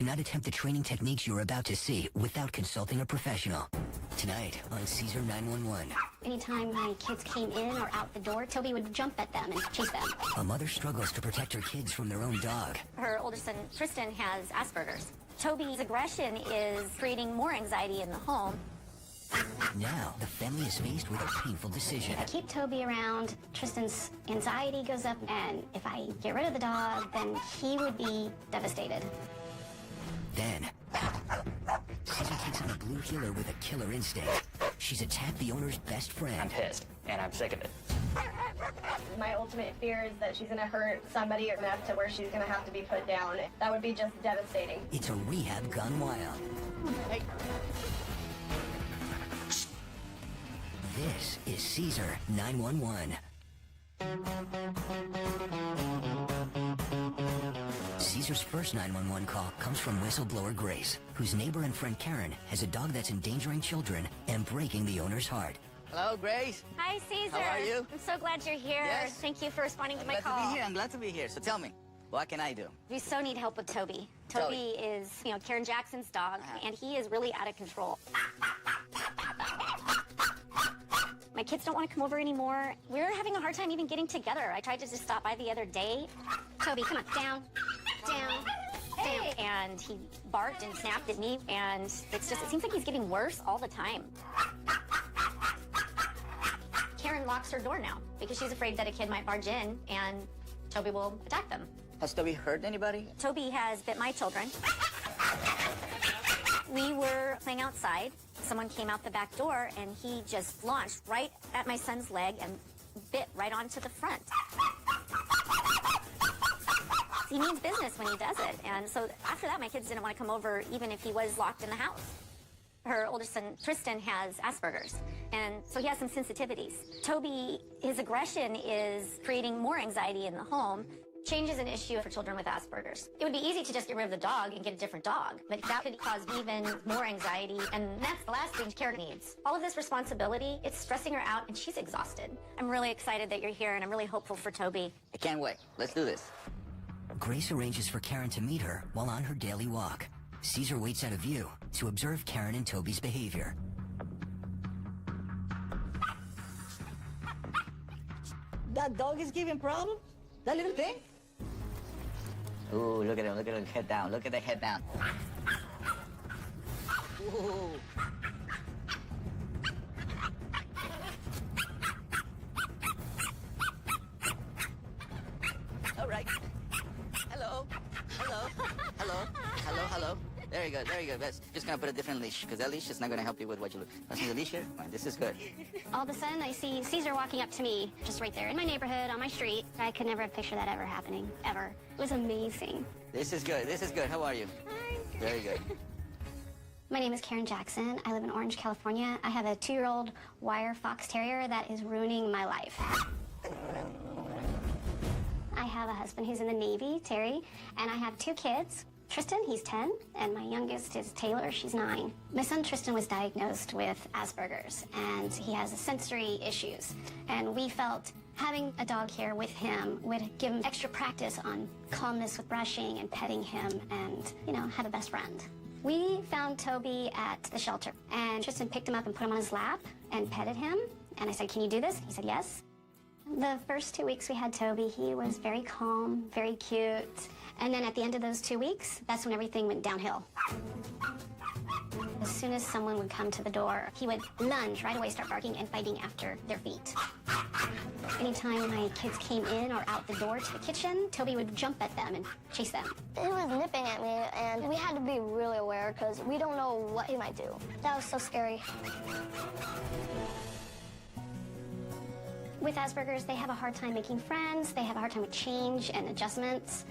Do not attempt the training techniques you're about to see without consulting a professional. Tonight on Cesar 911. Anytime my kids came in or out the door, Toby would jump at them and chase them. A mother struggles to protect her kids from their own dog. Her older son, Tristan, has Asperger's. Toby's aggression is creating more anxiety in the home. Now, the family is faced with a painful decision. If I keep Toby around, Tristan's anxiety goes up, and if I get rid of the dog, then he would be devastated. Then, Cesar takes on a blue heeler with a killer instinct. She's attacked the owner's best friend. I'm pissed, and I'm sick of it. My ultimate fear is that she's going to hurt somebody enough to where she's going to have to be put down. That would be just devastating. It's a rehab gone wild. Hey. This is Cesar 911. Cesar's first 911 call comes from whistleblower Grace, whose neighbor and friend Karen has a dog that's endangering children and breaking the owner's heart. Hello, Grace. Hi, Cesar. How are you? I'm so glad you're here. Yes. Thank you for responding to my Glad call. to be here. I'm glad to be here. So tell me, what can I do? We so need help with Toby. Toby is, Karen Jackson's dog, and he is really out of control. My kids don't want to come over anymore. We're having a hard time even getting together. I tried to just stop by the other day. Toby, come on, down, down, down. And he barked and snapped at me, and it seems like he's getting worse all the time. Karen locks her door now because she's afraid that a kid might barge in and Toby will attack them. Has Toby hurt anybody? Toby has bit my children. We were playing outside. Someone came out the back door and he just launched right at my son's leg and bit right onto the front. He means business when he does it. And so after that, my kids didn't want to come over even if he was locked in the house. Her older son, Tristan, has Asperger's, and so he has some sensitivities. Toby, his aggression is creating more anxiety in the home. Change is an issue for children with Asperger's. It would be easy to just get rid of the dog and get a different dog, but that could cause even more anxiety, and that's the last thing Karen needs. All of this responsibility, it's stressing her out, and she's exhausted. I'm really excited that you're here, and I'm really hopeful for Toby. I can't wait. Let's do this. Grace arranges for Karen to meet her while on her daily walk. Cesar waits out of view to observe Karen and Toby's behavior. That dog is giving problems? That little thing? Ooh, look at him. Look at him. Head down. Look at the head down. Ooh. All right. Hello. Hello. Hello. Hello. Hello. There you go. There you go. That's just gonna put a different leash because that leash is not gonna help you with what you look. Let's see the leash here. Right, this is good. All of a sudden, I see Cesar walking up to me, just right there in my neighborhood, on my street. I could never have pictured that ever happening, ever. It was amazing. This is good. This is good. How are you? Hi. Very good. My name is Karen Jackson. I live in Orange, California. I have a 2-year-old wire fox terrier that is ruining my life. I have a husband who's in the Navy, Terry, and I have 2 kids. Tristan, he's 10, and my youngest is Taylor, she's 9. My son Tristan was diagnosed with Asperger's, and he has sensory issues. And we felt having a dog here with him would give him extra practice on calmness with brushing and petting him and, have a best friend. We found Toby at the shelter, and Tristan picked him up and put him on his lap and petted him. And I said, "Can you do this?" He said, "Yes." The first 2 weeks we had Toby, he was very calm, very cute. And then at the end of those 2 weeks, that's when everything went downhill. As soon as someone would come to the door, he would lunge right away, start barking and biting after their feet. Anytime my kids came in or out the door to the kitchen, Toby would jump at them and chase them. He was nipping at me, and we had to be really aware because we don't know what he might do. That was so scary. With Asperger's, they have a hard time making friends. They have a hard time with change and adjustments.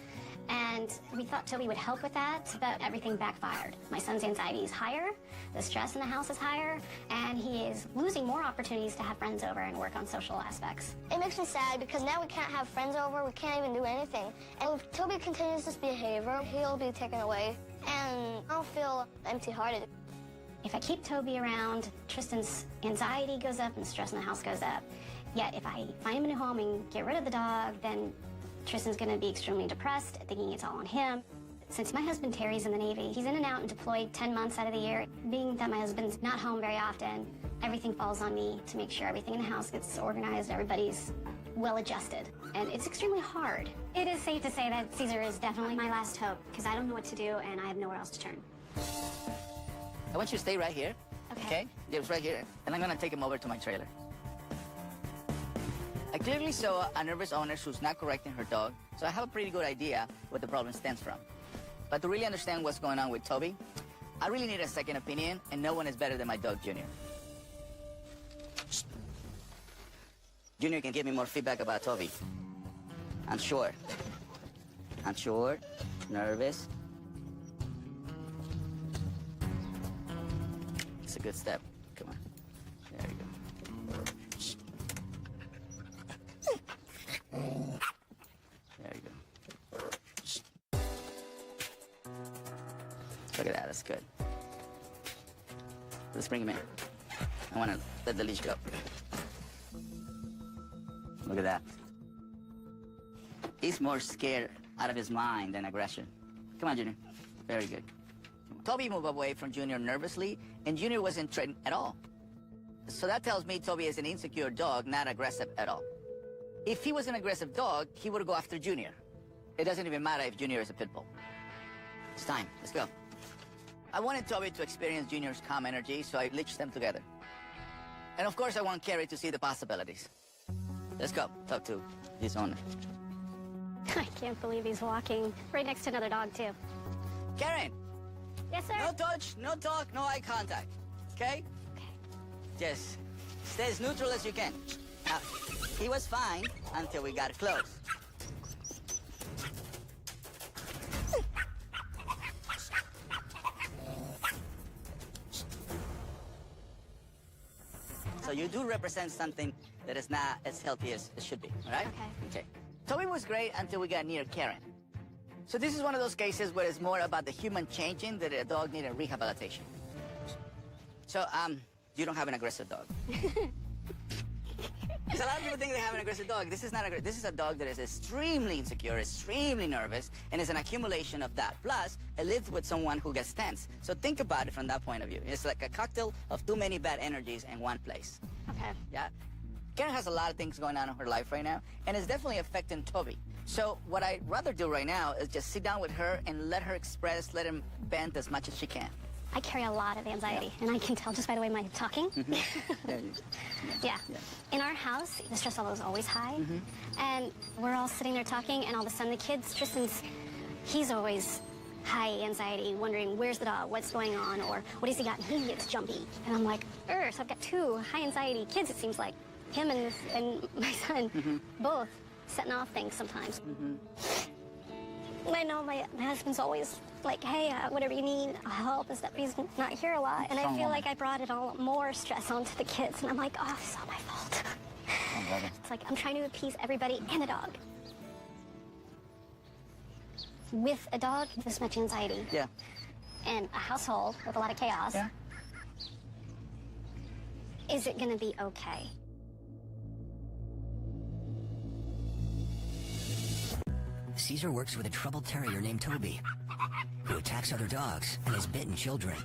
And we thought Toby would help with that, but everything backfired. My son's anxiety is higher, the stress in the house is higher, and he is losing more opportunities to have friends over and work on social aspects. It makes me sad because now we can't have friends over, we can't even do anything. And if Toby continues this behavior, he'll be taken away, and I'll feel empty-hearted. If I keep Toby around, Tristan's anxiety goes up and stress in the house goes up. Yet if I find him in a home and get rid of the dog, then Tristan's gonna be extremely depressed, thinking it's all on him. Since my husband Terry's in the Navy, he's in and out and deployed 10 months out of the year. Being that my husband's not home very often, everything falls on me to make sure everything in the house gets organized, everybody's well adjusted, and it's extremely hard. It is safe to say that Cesar is definitely my last hope, because I don't know what to do and I have nowhere else to turn. I want you to stay right here. Okay. Just right here, and I'm gonna take him over to my trailer. I clearly saw a nervous owner who's not correcting her dog, so I have a pretty good idea what the problem stems from. But to really understand what's going on with Toby, I really need a second opinion, and no one is better than my dog, Junior. Junior can give me more feedback about Toby. Unsure, nervous. It's a good step. Come on. There you go. There you go. Look at that, that's good. Let's bring him in. I want to let the leash go. Look at that. He's more scared out of his mind than aggression. Come on, Junior. Very good. Toby moved away from Junior nervously, and Junior wasn't threatened at all. So that tells me Toby is an insecure dog, not aggressive at all. If he was an aggressive dog, he would go after Junior. It doesn't even matter if Junior is a pit bull. It's time. Let's go. I wanted Toby to experience Junior's calm energy, so I leashed them together. And of course, I want Carrie to see the possibilities. Let's go. Talk to his owner. I can't believe he's walking right next to another dog, too. Karen! Yes, sir? No touch, no talk, no eye contact. Okay? Okay. Just stay as neutral as you can. Now, he was fine until we got close. So you do represent something that is not as healthy as it should be, all right? Okay. Okay. Toby was great until we got near Karen. So this is one of those cases where it's more about the human changing than a dog needing rehabilitation. So, you don't have an aggressive dog. Because a lot of people think they have an aggressive dog. This is not aggressive. This is a dog that is extremely insecure, extremely nervous, and is an accumulation of that. Plus, it lives with someone who gets tense. So think about it from that point of view. It's like a cocktail of too many bad energies in one place. Okay. Yeah? Karen has a lot of things going on in her life right now, and it's definitely affecting Toby. So what I'd rather do right now is just sit down with her and let her express, let him vent as much as she can. I carry a lot of anxiety, and I can tell just by the way my talking. Yeah. In our house, the stress level is always high, and we're all sitting there talking, and all of a sudden the kids, he's always high anxiety, wondering where's the dog, what's going on, or what has he got, and he gets jumpy. And I'm like, so I've got two high anxiety kids, it seems like. Him and my son, both setting off things sometimes. I know my husband's always like, hey, whatever you need, I'll help, and stuff. He's not here a lot, and I feel like I brought it all more stress onto the kids, and I'm like, oh, it's all my fault. It's like I'm trying to appease everybody and the dog. With a dog, this much anxiety. Yeah. And a household with a lot of chaos. Yeah. Is it gonna be okay? Cesar works with a troubled terrier named Toby, who attacks other dogs and has bitten children.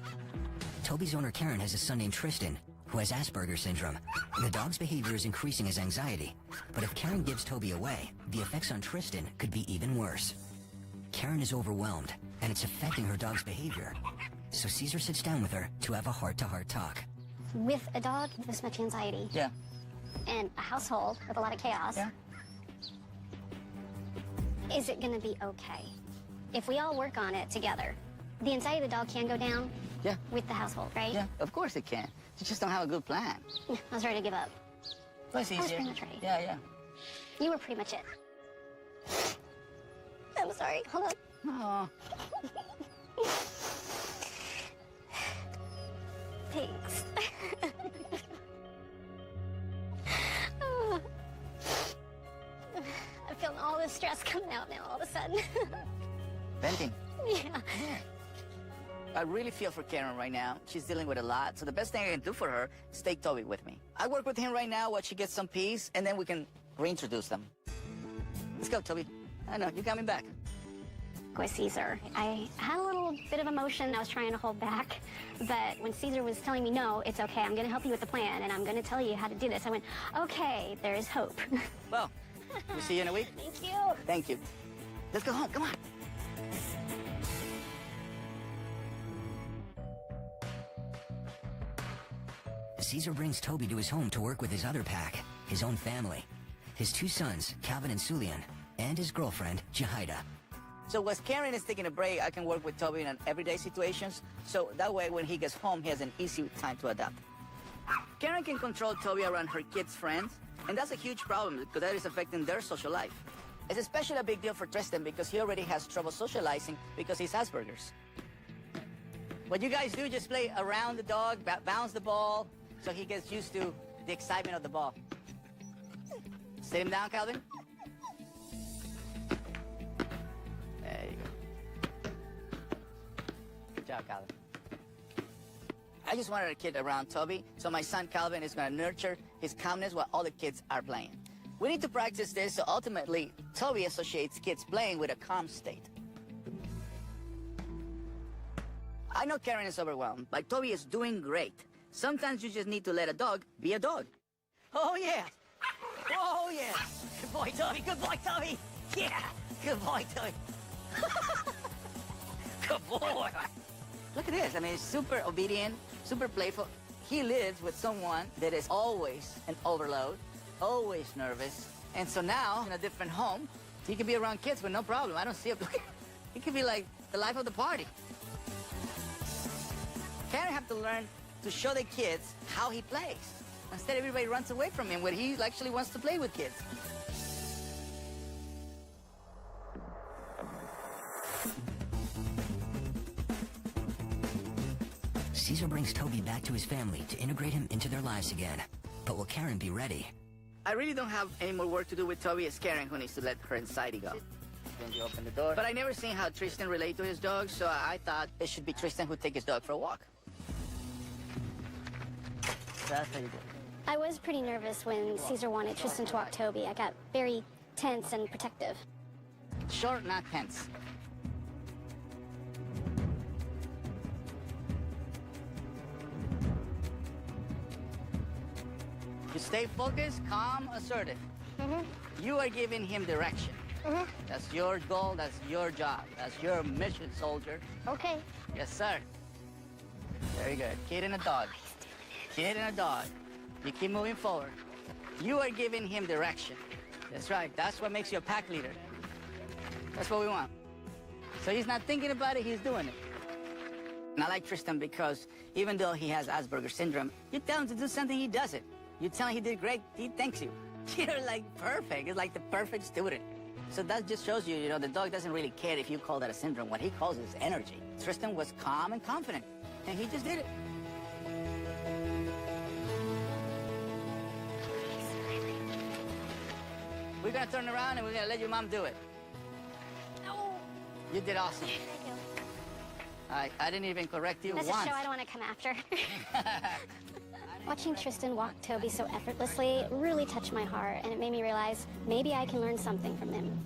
Toby's owner Karen has a son named Tristan, who has Asperger's syndrome. The dog's behavior is increasing his anxiety, but if Karen gives Toby away, the effects on Tristan could be even worse. Karen is overwhelmed, and it's affecting her dog's behavior. So Cesar sits down with her to have a heart-to-heart talk. With a dog, this much anxiety. Yeah. And a household with a lot of chaos. Yeah. Is it gonna be okay? If we all work on it together, the anxiety of the dog can go down. Yeah. With the household, right? Yeah, of course it can. You just don't have a good plan. I was ready to give up. That's easier. I was pretty much ready. Yeah, yeah. You were pretty much it. I'm sorry. Hold on. Oh. Thanks. I'm feeling all this stress coming out now all of a sudden. Venting. Yeah. I really feel for Karen right now. She's dealing with a lot, so the best thing I can do for her is take Toby with me. I work with him right now while she gets some peace, and then we can reintroduce them. Let's go, Toby. I know, you're coming back. with Cesar. I had a little bit of emotion I was trying to hold back, but when Cesar was telling me, no, it's okay, I'm going to help you with the plan, and I'm going to tell you how to do this, I went, okay, there is hope. Well, we'll see you in a week. Thank you. Thank you. Let's go home. Come on. Cesar brings Toby to his home to work with his other pack, his own family, his 2 sons, Calvin and Sulian, and his girlfriend, Jahida. So as Karen is taking a break, I can work with Toby in everyday situations, so that way when he gets home, he has an easy time to adapt. Karen can control Toby around her kids' friends, and that's a huge problem because that is affecting their social life. It's especially a big deal for Tristan because he already has trouble socializing because he's Asperger's. What you guys do, just play around the dog, bounce the ball, so he gets used to the excitement of the ball. Sit him down, Calvin. There you go. Good job, Calvin. I just wanted a kid around Toby, so my son Calvin is going to nurture his calmness while all the kids are playing. We need to practice this so ultimately Toby associates kids playing with a calm state. I know Karen is overwhelmed, but Toby is doing great. Sometimes you just need to let a dog be a dog. Oh, yeah. Oh, yeah. Good boy, Toby. Good boy, Toby. Yeah. Good boy, Toby. Good boy. Look at this. I mean, he's super obedient, super playful. He lives with someone that is always an overload, always nervous. And so now, in a different home, he can be around kids with no problem. I don't see it. He could be like the life of the party. Karen have to learn to show the kids how he plays. Instead, everybody runs away from him when he actually wants to play with kids. Cesar brings Toby back to his family to integrate him into their lives again. But will Karen be ready? I really don't have any more work to do with Toby. It's Karen who needs to let her anxiety go. Then you open the door. But I never seen how Tristan relate to his dog, so I thought it should be Tristan who take his dog for a walk. That's how you do it. I was pretty nervous when Cesar wanted Tristan to walk Toby. I got very tense and protective. Short, not tense. You stay focused, calm, assertive. You are giving him direction. That's your goal, that's your job, that's your mission, soldier. Okay. Yes, sir. Very good. Kid and a dog. Kid and a dog. You keep moving forward. You are giving him direction. That's right. That's what makes you a pack leader. That's what we want. So he's not thinking about it, he's doing it. And I like Tristan because even though he has Asperger's syndrome, you tell him to do something, he does it. You tell him he did great, he thanks you. You're like perfect. It's like the perfect student. So that just shows you, the dog doesn't really care if you call that a syndrome. What he calls it is energy. Tristan was calm and confident, and he just did it. We're gonna turn around and we're gonna let your mom do it. No. You did awesome. Thank you. I didn't even correct you That's once. a show I don't want to come after. Watching Tristan walk Toby so effortlessly really touched my heart, and it made me realize maybe I can learn something from him.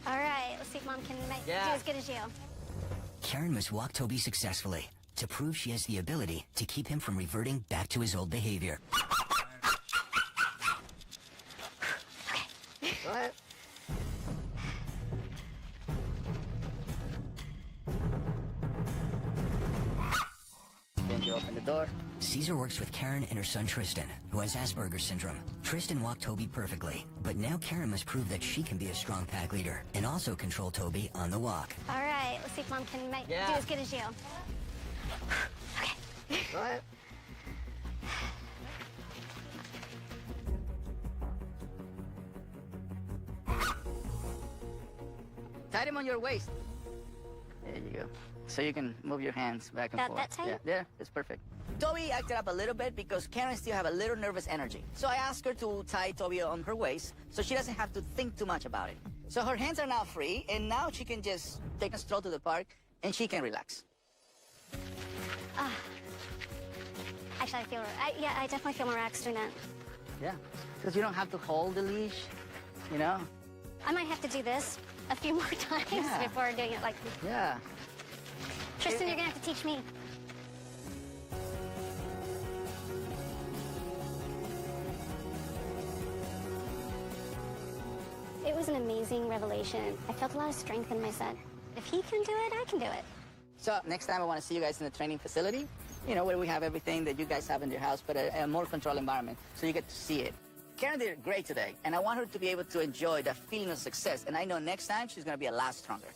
All right, let's see if Mom can do as good as you. Karen must walk Toby successfully to prove she has the ability to keep him from reverting back to his old behavior. Go ahead. Then you open the door. Cesar works with Karen and her son Tristan, who has Asperger's syndrome. Tristan walked Toby perfectly, but now Karen must prove that she can be a strong pack leader and also control Toby on the walk. All right, let's see if Mom can do as good as you. Okay. Go ahead. Tie him on your waist. There you go. So you can move your hands back and Got forth. that tight? Yeah, there. It's perfect. Toby acted up a little bit because Karen still have a little nervous energy. So I asked her to tie Toby on her waist so she doesn't have to think too much about it. So her hands are now free, and now she can just take a stroll to the park, and she can relax. Actually, I definitely feel more relaxed doing that. Yeah, because you don't have to hold the leash, I might have to do this a few more times Yeah. before doing it. Like, Yeah. Tristan, you're gonna have to teach me. It was an amazing revelation. I felt a lot of strength in my son. If he can do it, I can do it. So next time I want to see you guys in the training facility, you know, where we have everything that you guys have in your house, but a more controlled environment, so you get to see it. Karen did great today, and I want her to be able to enjoy that feeling of success, and I know next time she's going to be a lot stronger.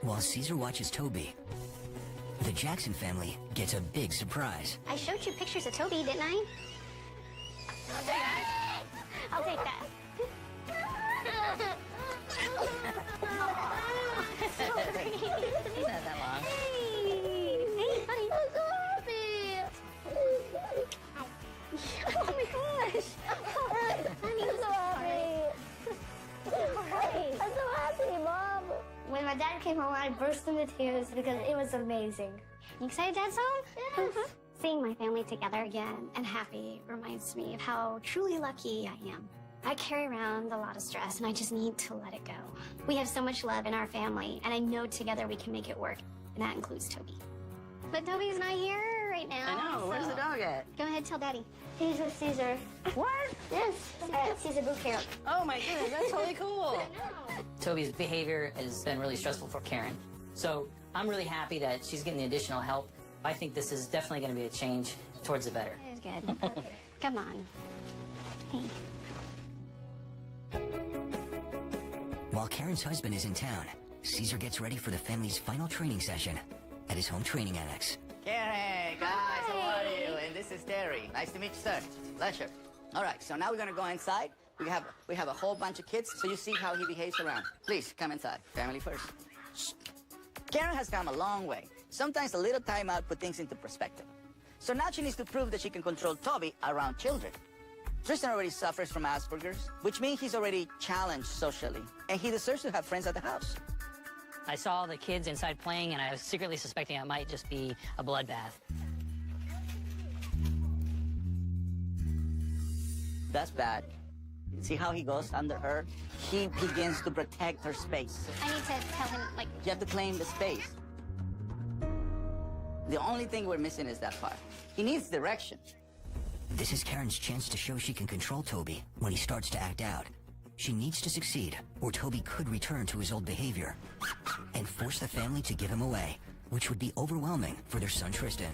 While Cesar watches Toby, the Jackson family gets a big surprise. I showed you pictures of Toby, didn't I? I'll take that. He's not that long. Hey, buddy. I'm so happy. Oh my gosh. I'm so happy. I'm so happy, Mom. When my dad came home, I burst into tears because it was amazing. You excited Dad's home? Yes. Seeing my family together again and happy reminds me of how truly lucky I am. I carry around a lot of stress and I just need to let it go. We have so much love in our family and I know together we can make it work. And that includes Toby. But Toby's not here right now. I know. Where's the dog at? Go ahead, tell Daddy. He's with Cesar. What? Yes, at Cesar boot camp. Oh my goodness, that's totally cool. Toby's behavior has been really stressful for Karen. So I'm really happy that she's getting the additional help. I think this is definitely going to be a change towards the better. That is good. Come on. Hey. While Karen's husband is in town, Cesar gets ready for the family's final training session at his home training annex. Karen, guys, how are you? And this is Terry. Nice to meet you, sir. Pleasure. All right, so now we're gonna go inside. We have a whole bunch of kids, so you see how he behaves around. Please come inside. Family first. Shh. Karen has come a long way. Sometimes a little time out put things into perspective. So now she needs to prove that she can control Toby around children. Tristan already suffers from Asperger's, which means he's already challenged socially, and he deserves to have friends at the house. I saw the kids inside playing, and I was secretly suspecting it might just be a bloodbath. That's bad. See how he goes under her? He begins to protect her space. I need to tell him, like, You have to claim the space. The only thing we're missing is that part. He needs direction. This is Karen's chance to show she can control Toby when he starts to act out. She needs to succeed, or Toby could return to his old behavior and force the family to give him away, which would be overwhelming for their son Tristan.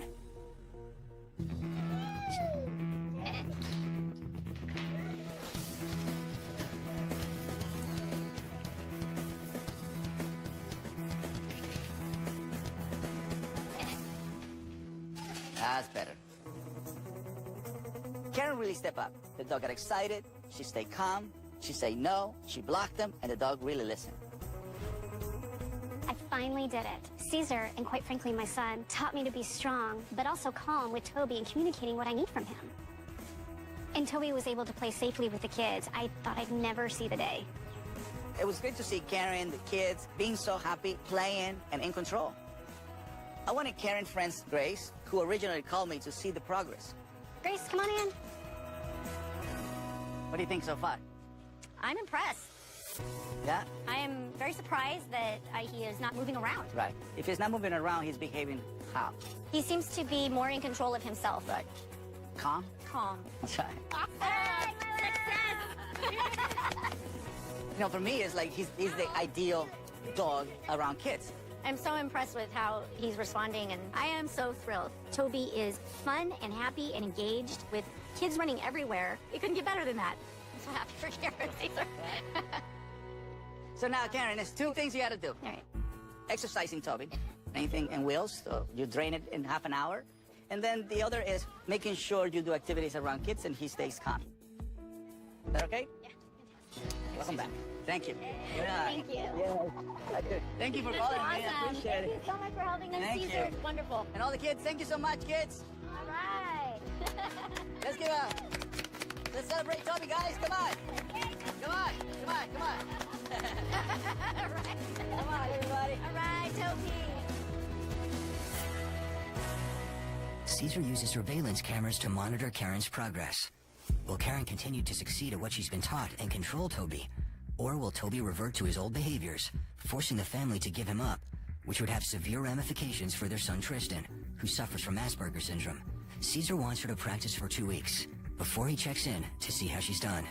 That's better. Karen really stepped up. The dog got excited. She stayed calm. She said no. She blocked him, and the dog really listened. I finally did it. Cesar, and quite frankly my son, taught me to be strong, but also calm with Toby and communicating what I need from him. And Toby was able to play safely with the kids. I thought I'd never see the day. It was good to see Karen, the kids, being so happy, playing, and in control. I wanted Karen's friend Grace, who originally called me to see the progress. Grace, come on in. What do you think so far? I'm impressed. Yeah? I am very surprised that he is not moving around. Right. If he's not moving around, he's behaving how? He seems to be more in control of himself. Right. Calm? Calm. That's right. Success! You know, for me, it's like he's the ideal dog around kids. I'm so impressed with how he's responding, and I am so thrilled. Toby is fun and happy and engaged with kids running everywhere. It couldn't get better than that. I'm so happy for Karen, Cesar. So now, Karen, there's two things you got to do. All right. Exercising Toby, anything in wheels, so you drain it in half an hour. And then the other is making sure you do activities around kids and he stays calm. Is that okay? Yeah. Welcome back. Thank you. Thank you. Thank you for calling me. I Awesome. appreciate Thank it. you so much for helping us, Thank Cesar. you. Wonderful. And all the kids, thank you so much, kids. All right. Let's give a, let's celebrate Toby, guys. Come on. Come on. Come on. Come on. All right. Come on, everybody. All right, Toby. Cesar uses surveillance cameras to monitor Karen's progress. While Karen continued to succeed at what she's been taught and control Toby, Or will Toby revert to his old behaviors, forcing the family to give him up, which would have severe ramifications for their son Tristan, who suffers from Asperger's syndrome. Cesar wants her to practice for 2 weeks before he checks in to see how she's done.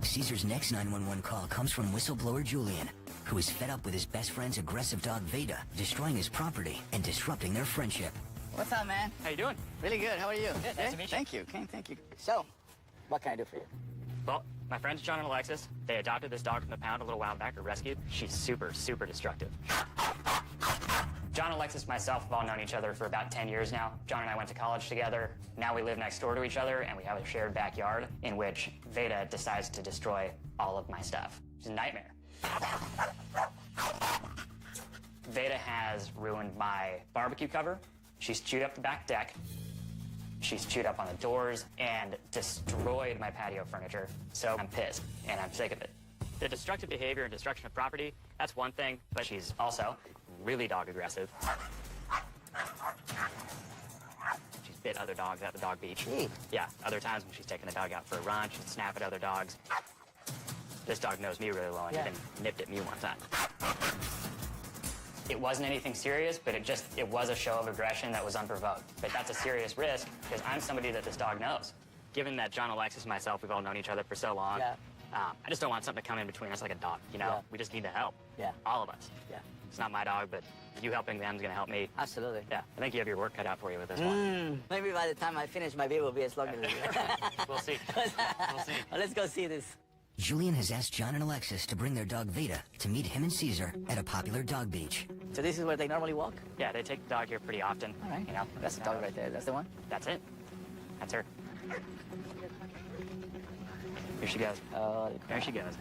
Cesar's next 911 call comes from whistleblower Julian, who is fed up with his best friend's aggressive dog Veda, destroying his property and disrupting their friendship. What's up, man? How you doing? Really good. How are you? Good. Nice to meet you. Thank you. Okay, thank you. So, what can I do for you? Well, my friends John and Alexis, they adopted this dog from the pound a little while back, or rescued. She's super, super destructive. John and Alexis and myself have all known each other for about 10 years now. John and I went to college together. Now we live next door to each other, and we have a shared backyard in which Veda decides to destroy all of my stuff. It's a nightmare. Veda has ruined my barbecue cover. She's chewed up the back deck. She's chewed up on the doors and destroyed my patio furniture. So I'm pissed, and I'm sick of it. The destructive behavior and destruction of property, that's one thing, but she's also really dog aggressive. She's bit other dogs at the dog beach. Yeah, other times when she's taking the dog out for a run, she'd snap at other dogs. This dog knows me really well and even nipped at me one time. It wasn't anything serious, but it was a show of aggression that was unprovoked. But that's a serious risk because I'm somebody that this dog knows. Given that John, Alexis, and myself, we've all known each other for so long, I just don't want something to come in between us like a dog, you know? Yeah. We just need the help. Yeah. All of us. Yeah. It's not my dog, but you helping them is going to help me. Absolutely. Yeah, I think you have your work cut out for you with this one. Maybe by the time I finish, my video will be as long as it is. We'll see. We'll see. Well, let's go see this. Julian has asked John and Alexis to bring their dog Veda to meet him and Cesar at a popular dog beach. So this is where they normally walk? Yeah, they take the dog here pretty often. All right. You know, That's the dog right there. That's the one? That's it. That's her. Here she goes. Oh, There she goes.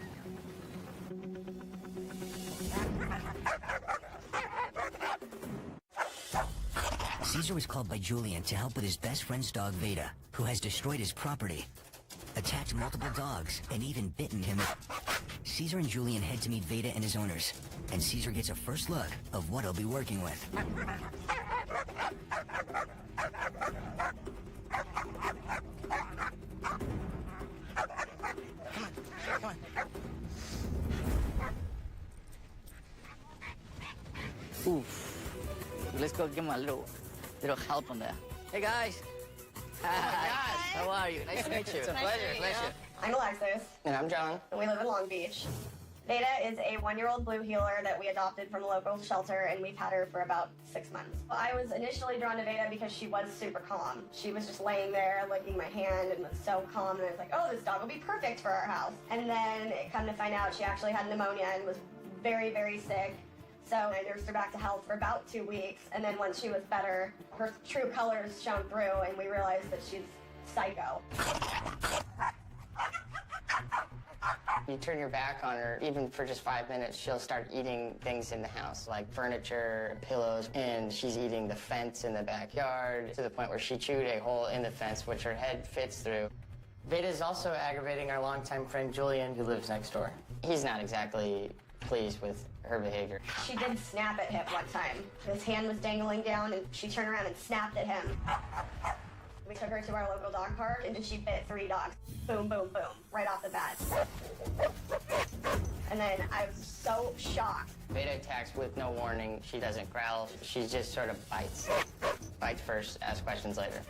Cesar was called by Julian to help with his best friend's dog Veda, who has destroyed his property, attacked multiple dogs, and even bitten him. Cesar and Julian head to meet Veda and his owners, and Cesar gets a first look of what he'll be working with. Come on. Oof. Let's go give him a little help on that. Hey, guys. Hi. How are you? Nice to meet you. It's a pleasure. I'm Alexis, And I'm John. and we live in Long Beach. Veda is a 1-year-old blue heeler that we adopted from a local shelter, and we've had her for about 6 months. I was initially drawn to Veda because she was super calm. She was just laying there, licking my hand, and was so calm, and I was like, oh, this dog will be perfect for our house. And then it come to find out she actually had pneumonia and was very, very sick. So I nursed her back to health for about 2 weeks, and then once she was better, her true colors shone through, and we realized that she's psycho. You turn your back on her, even for just 5 minutes, she'll start eating things in the house, like furniture, pillows, and she's eating the fence in the backyard to the point where she chewed a hole in the fence, which her head fits through. Veda is also aggravating our longtime friend Julian, who lives next door. He's not exactly pleased with her behavior. She did snap at him one time. His hand was dangling down, and she turned around and snapped at him. We took her to our local dog park, and she bit 3 dogs. Boom, boom, boom, right off the bat. And then I was so shocked. Veda attacks with no warning. She doesn't growl. She just sort of bites. Bites first, asks questions later.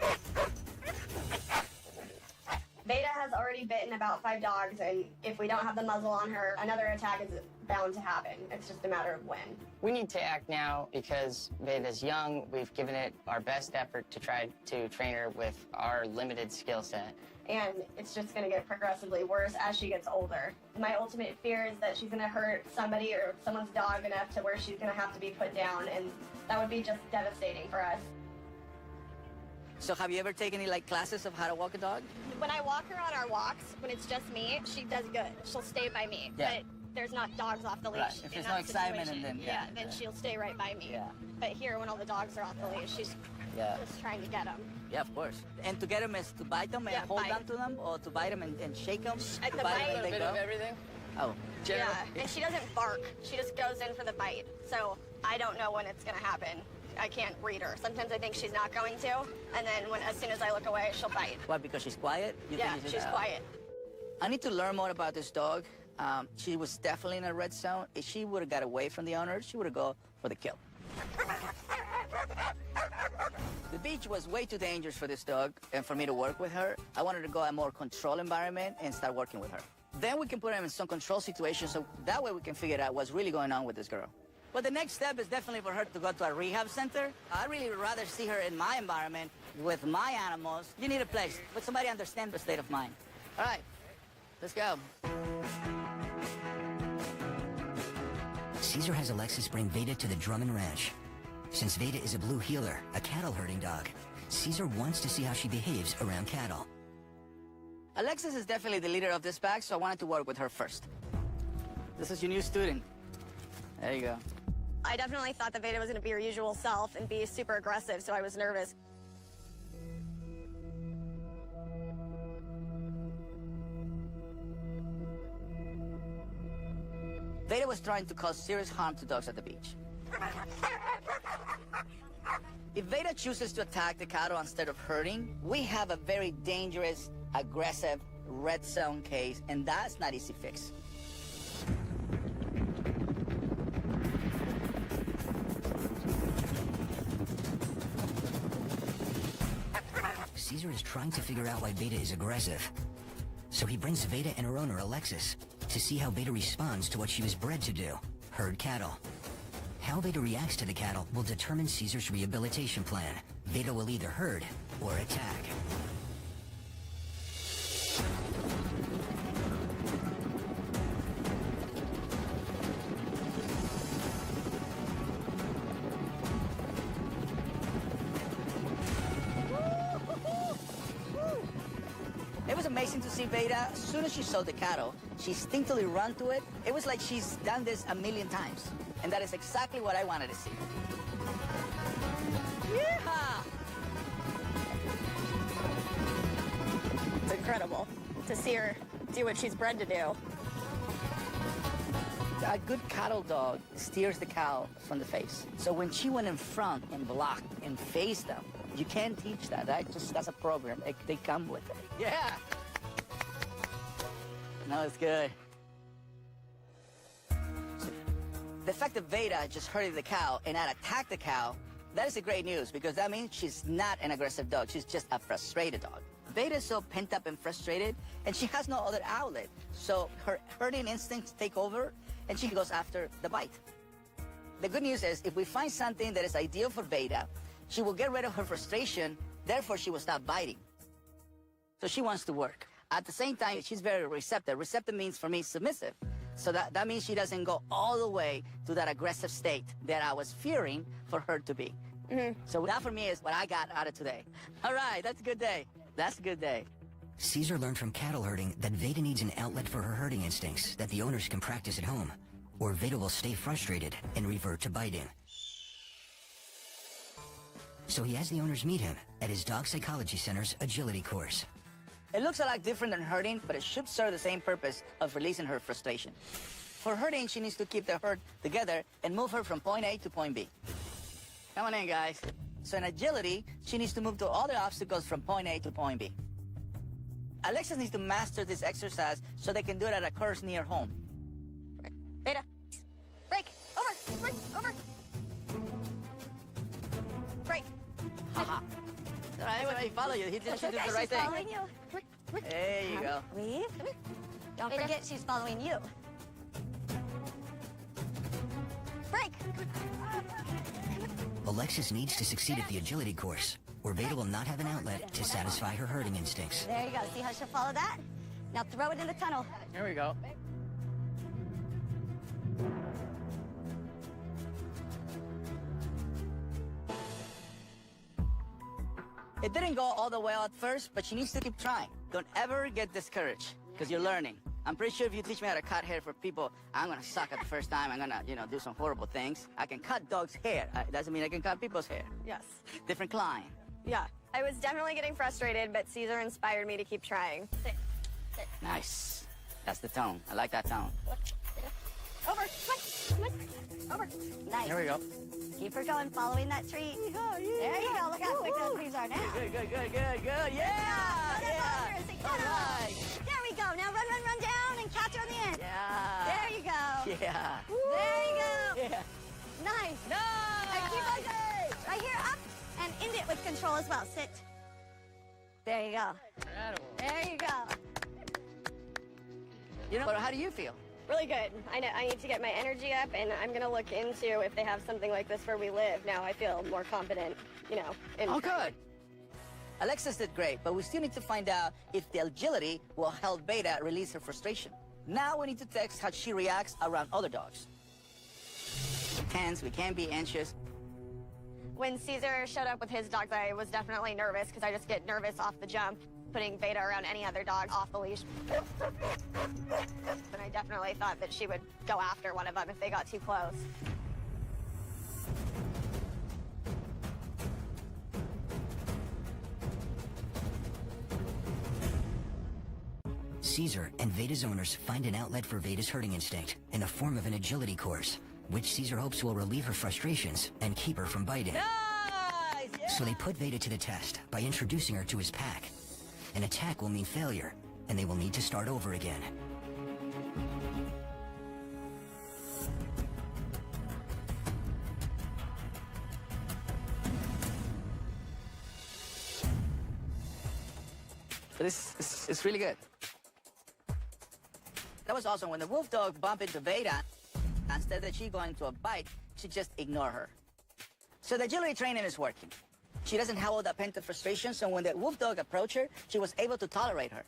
Veda has already bitten about 5 dogs, and if we don't have the muzzle on her, another attack is bound to happen. It's just a matter of when. We need to act now because Veda's young. We've given it our best effort to try to train her with our limited skill set. And it's just going to get progressively worse as she gets older. My ultimate fear is that she's going to hurt somebody or someone's dog enough to where she's going to have to be put down, and that would be just devastating for us. So have you ever taken any classes of how to walk a dog? When I walk her on our walks, when it's just me, she does good. She'll stay by me. Yeah. But there's not dogs off the leash. Right. If in there's that no excitement, situation. and then then she'll stay right by me. Yeah. But here, when all the dogs are off the leash, she's just trying to get them. Yeah, of course. And to get them is to bite them and Yeah, hold bite. on to them, or to bite them and shake them? At to the bite bite- them and they go? everything. Oh. Yeah, and she doesn't bark. She just goes in for the bite. So I don't know when it's going to happen. I can't read her. Sometimes I think she's not going to, and then as soon as I look away, she'll bite. Why, because she's quiet? Yeah, she's quiet. I need to learn more about this dog. She was definitely in a red zone. If she would have got away from the owner, she would have gone for the kill. The beach was way too dangerous for this dog and for me to work with her. I wanted to go a more controlled environment and start working with her. Then we can put her in some control situations so that way we can figure out what's really going on with this girl. But the next step is definitely for her to go to a rehab center. I'd really rather see her in my environment with my animals. You need a place with somebody who understands the state of mind. All right, let's go. Cesar has Alexis bring Veda to the Drummond Ranch. Since Veda is a blue heeler, a cattle herding dog, Cesar wants to see how she behaves around cattle. Alexis is definitely the leader of this pack, so I wanted to work with her first. This is your new student. There you go. I definitely thought that Veda was going to be her usual self and be super aggressive, so I was nervous. Veda was trying to cause serious harm to dogs at the beach. If Veda chooses to attack the cattle instead of herding, we have a very dangerous, aggressive red zone case, and that's not easy fix. Cesar is trying to figure out why Veda is aggressive. So he brings Veda and her owner, Alexis, to see how Veda responds to what she was bred to do, herd cattle. How Veda reacts to the cattle will determine Cesar's rehabilitation plan. Veda will either herd or attack. It was amazing to see Veda. As soon as she saw the cattle, she instinctively ran to it. It was like she's done this a million times. And that is exactly what I wanted to see. Yeehaw! It's incredible to see her do what she's bred to do. A good cattle dog steers the cow from the face. So when she went in front and blocked and faced them, you can't teach that. That's a program. They come with it. Yeah. No, it's good. The fact that Veda just herded the cow and not attacked the cow, that is a great news because that means she's not an aggressive dog. She's just a frustrated dog. Veda is so pent up and frustrated, and she has no other outlet. So her herding instincts take over, and she goes after the bite. The good news is if we find something that is ideal for Veda, she will get rid of her frustration, therefore she will stop biting. So she wants to work. At the same time, she's very receptive. Receptive means, for me, submissive. So that means she doesn't go all the way to that aggressive state that I was fearing for her to be. So that, for me, is what I got out of today. All right, that's a good day. That's a good day. Cesar learned from cattle herding that Veda needs an outlet for her herding instincts that the owners can practice at home, or Veda will stay frustrated and revert to biting. So he has the owners meet him at his Dog Psychology Center's agility course. It looks a lot different than herding, but it should serve the same purpose of releasing her frustration. For herding, she needs to keep the herd together and move her from point A to point B. Come on in, guys. So in agility, she needs to move to all the obstacles from point A to point B. Alexis needs to master this exercise so they can do it at a course near home. Veda, break, over, break, over. Break. Haha. All right, he followed you. He did the right thing. Following you. There you go. Leave. Don't forget she's following you. Break. Alexis needs to succeed at the agility course, or Veda will not have an outlet to satisfy her herding instincts. There you go. See how she'll follow that? Now throw it in the tunnel. Here we go. It didn't go all the way out first, but she needs to keep trying. Don't ever get discouraged, because you're learning. I'm pretty sure if you teach me how to cut hair for people, I'm gonna suck at the first time. I'm gonna, do some horrible things. I can cut dogs' hair. Doesn't mean I can cut people's hair. Yes. Different client. Yeah. I was definitely getting frustrated, but Cesar inspired me to keep trying. Sit. Sit. Nice. That's the tone. I like that tone. Over. Come on. Over. Nice. Here we go. Keep her going, following that treat. There you go. Look how quick those leaves are now. Good. Yeah. Yeah. All right. There we go. Now run down and catch her on the end. Yeah. There you go. Yeah. There you go. Yeah. Nice. And keep on going. Right here, up, and end it with control as well. Sit. There you go. There you go. You know, how do you feel? Really good. I need to get my energy up, and I'm going to look into if they have something like this where we live. Now I feel more confident, you know. Oh, good. Alexis did great, but we still need to find out if the agility will help Beta release her frustration. Now we need to text how she reacts around other dogs. Tense, we can't be anxious. When Cesar showed up with his dogs, I was definitely nervous because I just get nervous off the jump, putting Beta around any other dog off the leash. And I definitely thought that she would go after one of them if they got too close. Cesar and Veda's owners find an outlet for Veda's herding instinct in the form of an agility course, which Cesar hopes will relieve her frustrations and keep her from biting. Nice! Yeah. So they put Veda to the test by introducing her to his pack. An attack will mean failure, and they will need to start over again. So this is really good. That was awesome. When the wolf dog bumped into Veda, instead of she going to a bite, she just ignored her. So the agility training is working. She doesn't have all that pent-up frustration, so when the wolf dog approached her, she was able to tolerate her.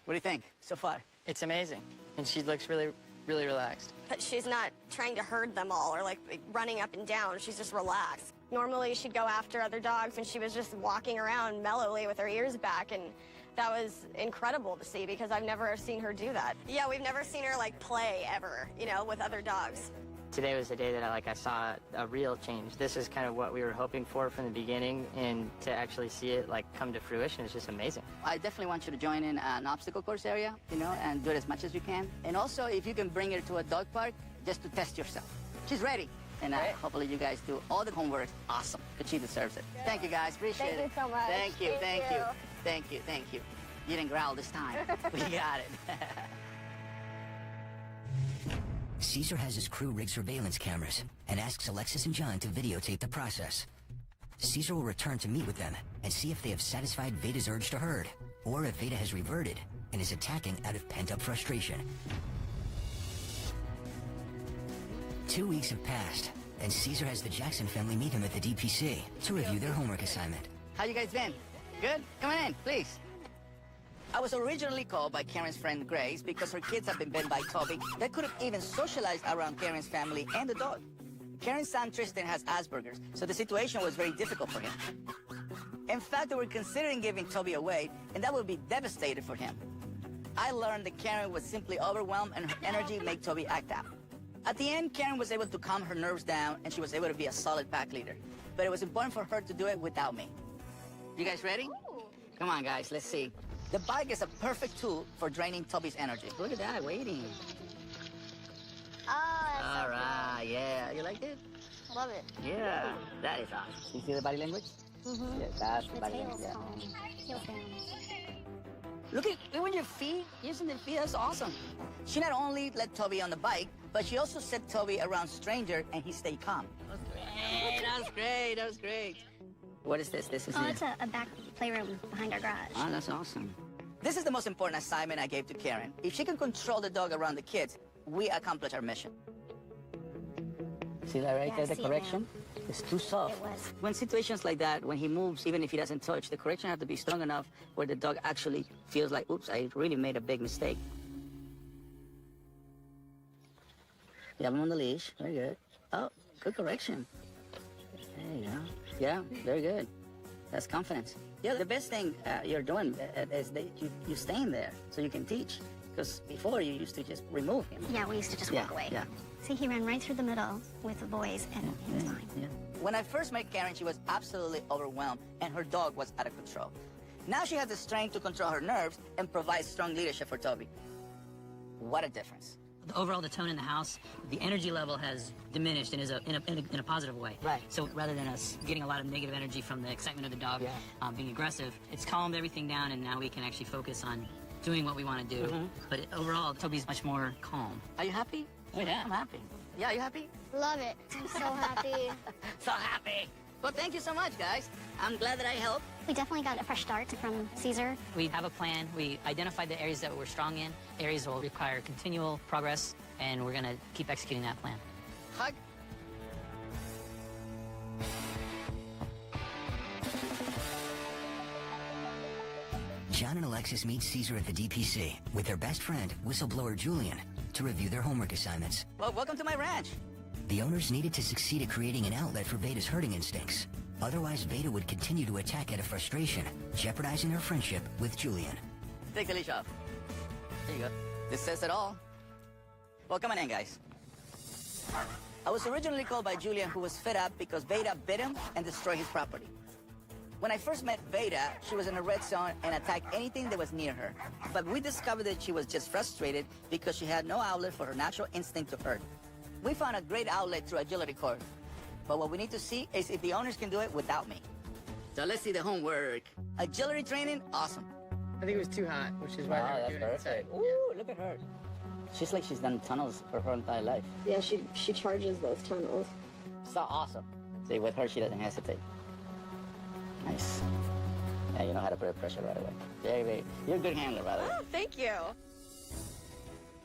What do you think so far? It's amazing. And she looks really relaxed. But she's not trying to herd them all or like running up and down. She's just relaxed. Normally she'd go after other dogs and she was just walking around mellowly with her ears back, and that was incredible to see because I've never seen her do that. Yeah, we've never seen her like play ever, you know, with other dogs. Today was the day that I saw a real change. This is kind of what we were hoping for from the beginning, and to actually see it like come to fruition is just amazing. I definitely want you to join in an obstacle course area, you know, and do it as much as you can. And also, if you can bring her to a dog park just to test yourself. She's ready. And hopefully you guys do all the homework. Awesome. But she deserves it. Thank you, guys. Appreciate it. Thank you so much. Thank you. Thank you. You didn't growl this time. We got it. Cesar has his crew rig surveillance cameras and asks Alexis and John to videotape the process. Cesar will return to meet with them and see if they have satisfied Veda's urge to herd, or if Veda has reverted and is attacking out of pent-up frustration. 2 weeks have passed, and Cesar has the Jackson family meet him at the DPC to review their homework assignment. How you guys been? Good? Come on in, please. I was originally called by Karen's friend Grace because her kids have been bitten by Toby that couldn't even socialize around Karen's family and the dog. Karen's son Tristan has Asperger's, so the situation was very difficult for him. In fact, they were considering giving Toby away, and that would be devastating for him. I learned that Karen was simply overwhelmed and her energy made Toby act out. At the end, Karen was able to calm her nerves down and she was able to be a solid pack leader. But it was important for her to do it without me. You guys ready? Come on, guys, let's see. The bike is a perfect tool for draining Toby's energy. Look at that, waiting. Oh, All right, yeah. You like it? love it. Yeah, that is awesome. You see the body language? Mm-hmm. Yeah, that's the body language. Yeah. Look at when your feet, using the feet, that's awesome. She not only let Toby on the bike, but she also set Toby around stranger and he stayed calm. That was great. What is this? This is Oh, it's a back playroom behind our garage. Oh, that's awesome. This is the most important assignment I gave to Karen. If she can control the dog around the kids, we accomplish our mission. See that right Yeah, there, the see correction? It's too soft. It was. When situations like that, when he moves, even if he doesn't touch, the correction has to be strong enough where the dog actually feels like, oops, I really made a big mistake. You have him on the leash. Very good. Oh, good correction. There you go. Yeah, very good. That's confidence. Yeah, the best thing you're doing is that you staying there so you can teach. Because before you used to just remove him. Yeah, we used to just walk away. Yeah. See, he ran right through the middle with the boys, and he was fine. Yeah. When I first met Karen, she was absolutely overwhelmed, and her dog was out of control. Now she has the strength to control her nerves and provide strong leadership for Toby. What a difference. Overall, the tone in the house, the energy level has diminished and is in a positive way. Right. So rather than us getting a lot of negative energy from the excitement of the dog being aggressive, it's calmed everything down, and now we can actually focus on doing what we want to do. But overall, Toby's much more calm. Are you happy? Oh, yeah. I'm happy. Yeah, you happy? Love it. I'm so happy. So happy. Well, thank you so much, guys. I'm glad that I helped. We definitely got a fresh start from Cesar. We have a plan. We identified the areas that we're strong in. Areas will require continual progress, and we're going to keep executing that plan. Hug. John and Alexis meet Cesar at the DPC with their best friend, whistleblower Julian, to review their homework assignments. Well, welcome to my ranch. The owners needed to succeed at creating an outlet for Veda's herding instincts. Otherwise, Veda would continue to attack out of frustration, jeopardizing her friendship with Julian. Take the leash off. There you go. This says it all. Well, come on in, guys. I was originally called by Julian, who was fed up because Veda bit him and destroyed his property. When I first met Veda, she was in a red zone and attacked anything that was near her. But we discovered that she was just frustrated because she had no outlet for her natural instinct to herd. We found a great outlet through agility cord. But what we need to see is if the owners can do it without me. So let's see the homework. Agility training, awesome. I think it was too hot, which is why they were doing it inside. Ooh, look at her. She's like she's done tunnels for her entire life. Yeah, she charges those tunnels. So awesome. See, with her, she doesn't hesitate. Nice. Yeah, you know how to put pressure right away. Very, very. You're a good handler, by the way. Oh, thank you.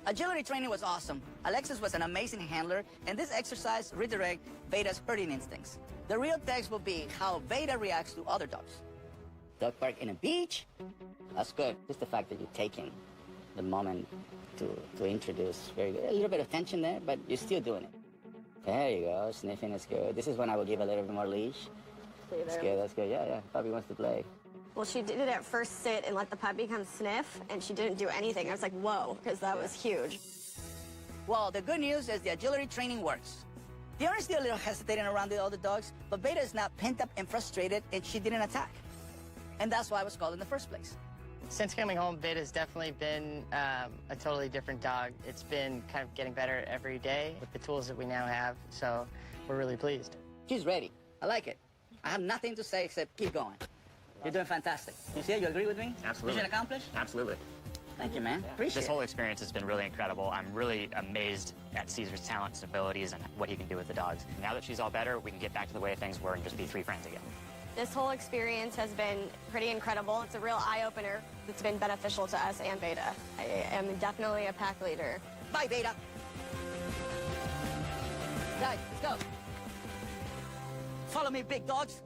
Agility training was awesome. Alexis was an amazing handler, and this exercise redirect Veda's herding instincts. The real text will be how Veda reacts to other dogs. Dog park in a beach? That's good. Just the fact that you're taking the moment to introduce. Very good. A little bit of tension there, but you're still doing it. There you go. Sniffing is good. This is when I will give a little bit more leash. That's good, that's good. Yeah, yeah. Puppy wants to play. Well, she did it at first sit and let the puppy come sniff, and she didn't do anything. I was like, whoa, because that was huge. Well, the good news is the agility training works. The owner's still a little hesitating around the other dogs, but Veda is not pent up and frustrated, and she didn't attack. And that's why I was called in the first place. Since coming home, Veda's definitely been a totally different dog. It's been kind of getting better every day with the tools that we now have, so we're really pleased. She's ready. I like it. I have nothing to say except keep going. You're doing fantastic. You see it? You agree with me? Absolutely. Mission accomplished? Absolutely. Thank you, man. Appreciate This it. whole experience has been really incredible. I'm really amazed at Cesar's talents and abilities and what he can do with the dogs. Now that she's all better, we can get back to the way things were and just be three friends again. This whole experience has been pretty incredible. It's a real eye-opener. It's been beneficial to us and Veda. I am definitely a pack leader. Bye, Veda. Guys, let's go. Follow me, big dogs.